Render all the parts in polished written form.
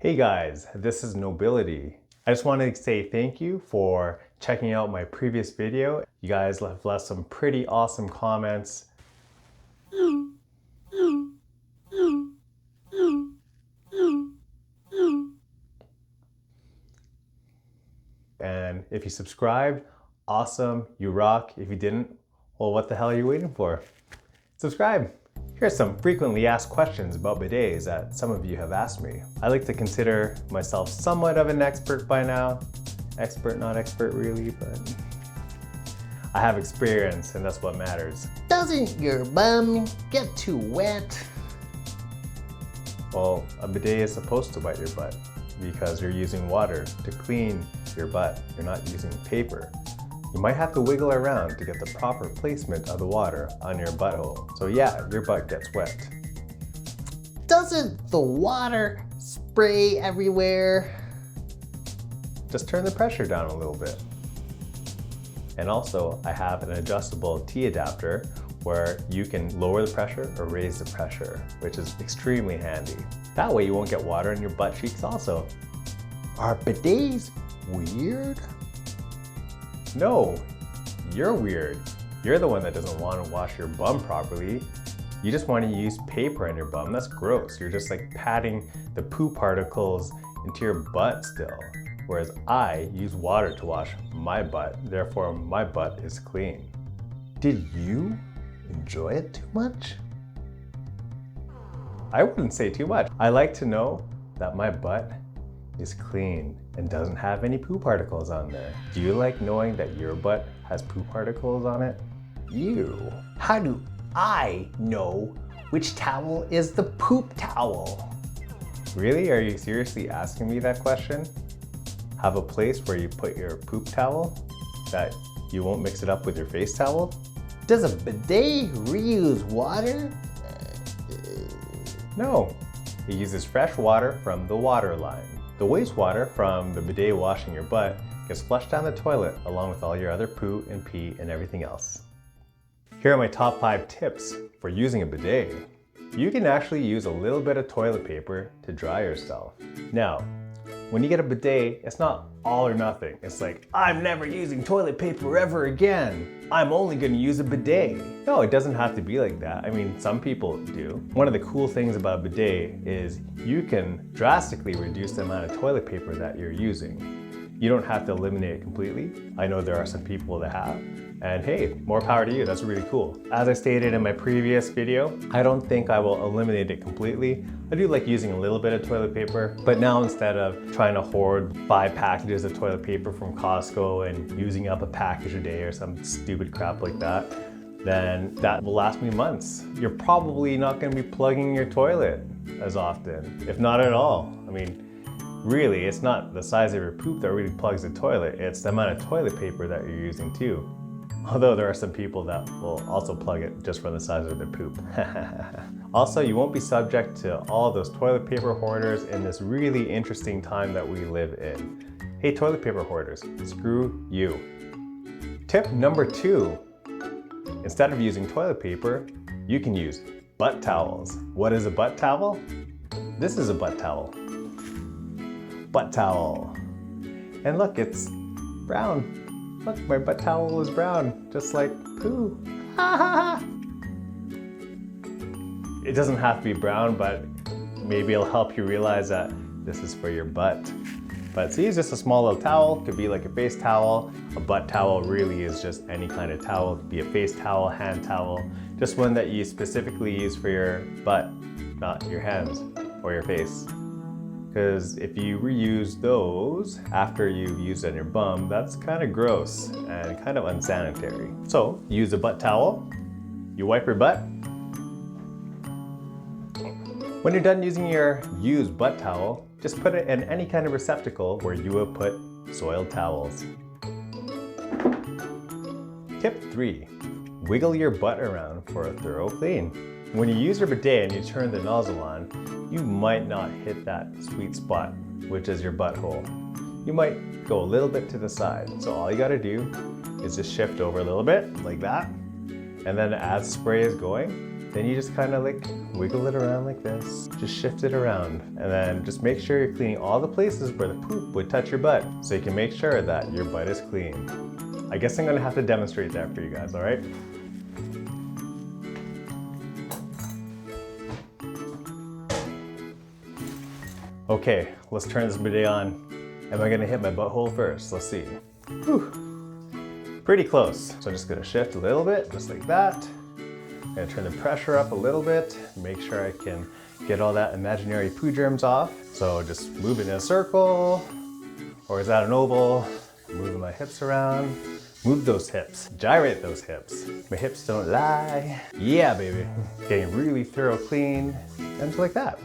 Hey guys, this is Nobility. I just wanted to say thank you for checking out my previous video. You guys have left some pretty awesome comments. And if you subscribed, awesome, you rock. If you didn't, well, what the hell are you waiting for? Subscribe. Here's some frequently asked questions about bidets that some of you have asked me. I like to consider myself somewhat of an expert by now. Expert, not expert really, but I have experience and that's what matters. Doesn't your bum get too wet? Well, a bidet is supposed to wet your butt because you're using water to clean your butt. You're not using paper. You might have to wiggle around to get the proper placement of the water on your butthole. So yeah, your butt gets wet. Doesn't the water spray everywhere? Just turn the pressure down a little bit. And also, I have an adjustable T adapter where you can lower the pressure or raise the pressure, which is extremely handy. That way you won't get water in your butt cheeks also. Are bidets weird? No, you're weird. You're the one that doesn't want to wash your bum properly. You just want to use paper on your bum. That's gross. You're just like patting the poo particles into your butt still. Whereas I use water to wash my butt, therefore my butt is clean. Did you enjoy it too much? I wouldn't say too much. I like to know that my butt is clean and doesn't have any poo particles on there. Do you like knowing that your butt has poo particles on it? Ew. How do I know which towel is the poop towel? Really? Are you seriously asking me that question? Have a place where you put your poop towel that you won't mix it up with your face towel? Does a bidet reuse water? No. It uses fresh water from the water line. The wastewater from the bidet washing your butt gets flushed down the toilet along with all your other poo and pee and everything else. Here are my top 5 tips for using a bidet. You can actually use a little bit of toilet paper to dry yourself. Now, when you get a bidet, it's not all or nothing. It's like, I'm never using toilet paper ever again. I'm only gonna use a bidet. No, it doesn't have to be like that. I mean, some people do. One of the cool things about a bidet is you can drastically reduce the amount of toilet paper that you're using. You don't have to eliminate it completely. I know there are some people that have. And hey, more power to you, that's really cool. As I stated in my previous video, I don't think I will eliminate it completely. I do like using a little bit of toilet paper, but now instead of trying to hoard 5 packages of toilet paper from Costco and using up a package a day or some stupid crap like that, then that will last me months. You're probably not gonna be plugging your toilet as often, if not at all. I mean, really, it's not the size of your poop that really plugs the toilet, it's the amount of toilet paper that you're using too. Although there are some people that will also plug it just from the size of their poop. Also, you won't be subject to all those toilet paper hoarders in this really interesting time that we live in. Hey, toilet paper hoarders, screw you. Tip number 2, instead of using toilet paper, you can use butt towels. What is a butt towel? This is a butt towel. Butt towel. And look, it's brown. Look, my butt towel is brown, just like poo. It doesn't have to be brown, but maybe it'll help you realize that this is for your butt. But see, it's just a small little towel. Could be like a face towel. A butt towel really is just any kind of towel. It could be a face towel, hand towel, just one that you specifically use for your butt, not your hands or your face. Because if you reuse those after you've used it on your bum, that's kind of gross and kind of unsanitary. So use a butt towel, you wipe your butt. When you're done using your used butt towel, just put it in any kind of receptacle where you would put soiled towels. Tip 3, wiggle your butt around for a thorough clean. When you use your bidet and you turn the nozzle on, you might not hit that sweet spot, which is your butthole. You might go a little bit to the side. So all you gotta do is just shift over a little bit, like that. And then as spray is going, then you just kind of like wiggle it around like this. Just shift it around. And then just make sure you're cleaning all the places where the poop would touch your butt so you can make sure that your butt is clean. I guess I'm gonna have to demonstrate that for you guys, all right? Okay, let's turn this bidet on. Am I gonna hit my butthole first? Let's see. Whew. Pretty close. So I'm just gonna shift a little bit, just like that. I'm gonna turn the pressure up a little bit, make sure I can get all that imaginary poo germs off. So just move it in a circle, or is that an oval? Moving my hips around. Move those hips, gyrate those hips. My hips don't lie. Yeah, baby. Getting really thorough clean, and just like that.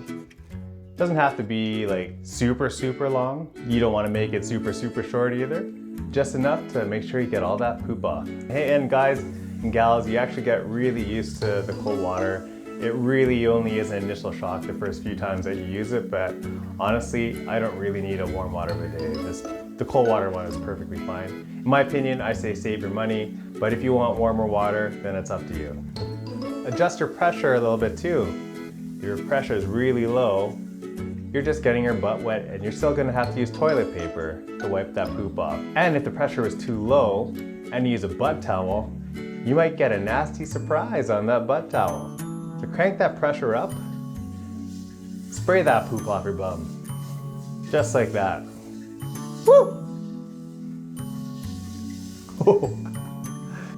Doesn't have to be like super, super long. You don't want to make it super, super short either. Just enough to make sure you get all that poop off. Hey, and guys and gals, you actually get really used to the cold water. It really only is an initial shock the first few times that you use it, but honestly, I don't really need a warm water bidet. The cold water one is perfectly fine. In my opinion, I say save your money, but if you want warmer water, then it's up to you. Adjust your pressure a little bit too. If your pressure is really low, you're just getting your butt wet and you're still gonna have to use toilet paper to wipe that poop off. And if the pressure is too low and you use a butt towel, you might get a nasty surprise on that butt towel. So crank that pressure up, spray that poop off your bum. Just like that. Woo!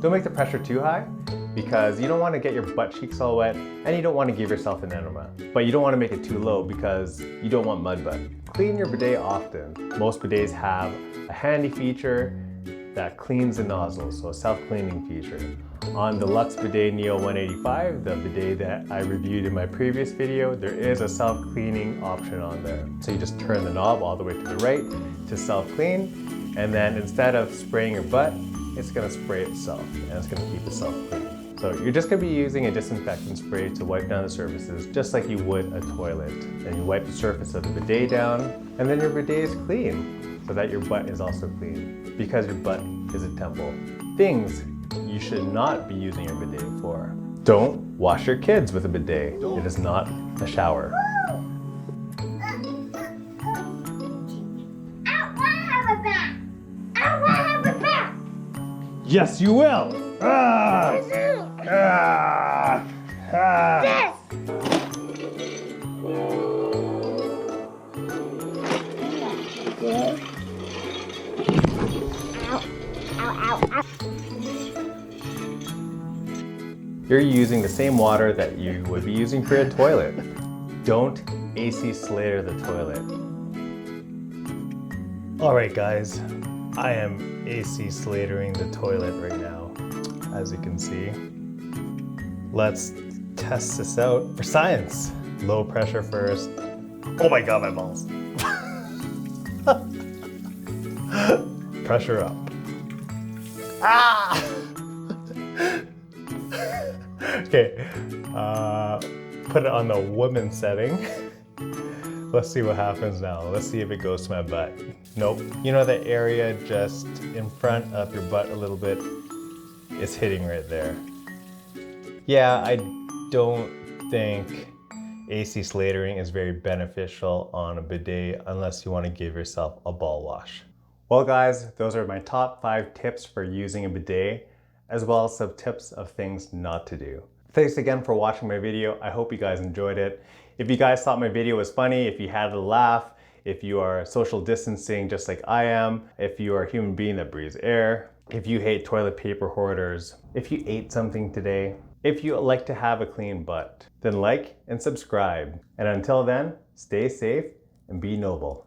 Don't make the pressure too high because you don't want to get your butt cheeks all wet and you don't want to give yourself an enema. But you don't want to make it too low because you don't want mud butt. Clean your bidet often. Most bidets have a handy feature that cleans the nozzle, so a self-cleaning feature. On the Luxe Bidet Neo 185, the bidet that I reviewed in my previous video, there is a self-cleaning option on there. So you just turn the knob all the way to the right to self-clean, and then instead of spraying your butt, it's gonna spray itself, and it's gonna keep itself clean. So you're just gonna be using a disinfectant spray to wipe down the surfaces, just like you would a toilet. And you wipe the surface of the bidet down, and then your bidet is clean, so that your butt is also clean, because your butt is a temple. Things you should not be using your bidet for. Don't wash your kids with a bidet. It is not a shower. I want to have a bath. I want to have a bath. Yes, you will! Ah! Ah! Ah! Yes. Ow, ow, ow. You're using the same water that you would be using for a toilet. Don't AC Slater the toilet. All right, guys, I am AC Slatering the toilet right now, as you can see. Let's test this out for science. Low pressure first. Oh my God, my balls. Pressure up. Ah! Okay, put it on the woman setting. Let's see what happens now. Let's see if it goes to my butt. Nope. You know the area just in front of your butt a little bit? It's hitting right there. Yeah, I don't think AC Slatering is very beneficial on a bidet unless you want to give yourself a ball wash. Well guys, those are my top 5 tips for using a bidet, as well as some tips of things not to do. Thanks again for watching my video. I hope you guys enjoyed it. If you guys thought my video was funny, if you had a laugh, if you are social distancing just like I am, if you are a human being that breathes air, if you hate toilet paper hoarders, if you ate something today, if you like to have a clean butt, then like and subscribe. And until then, stay safe and be noble.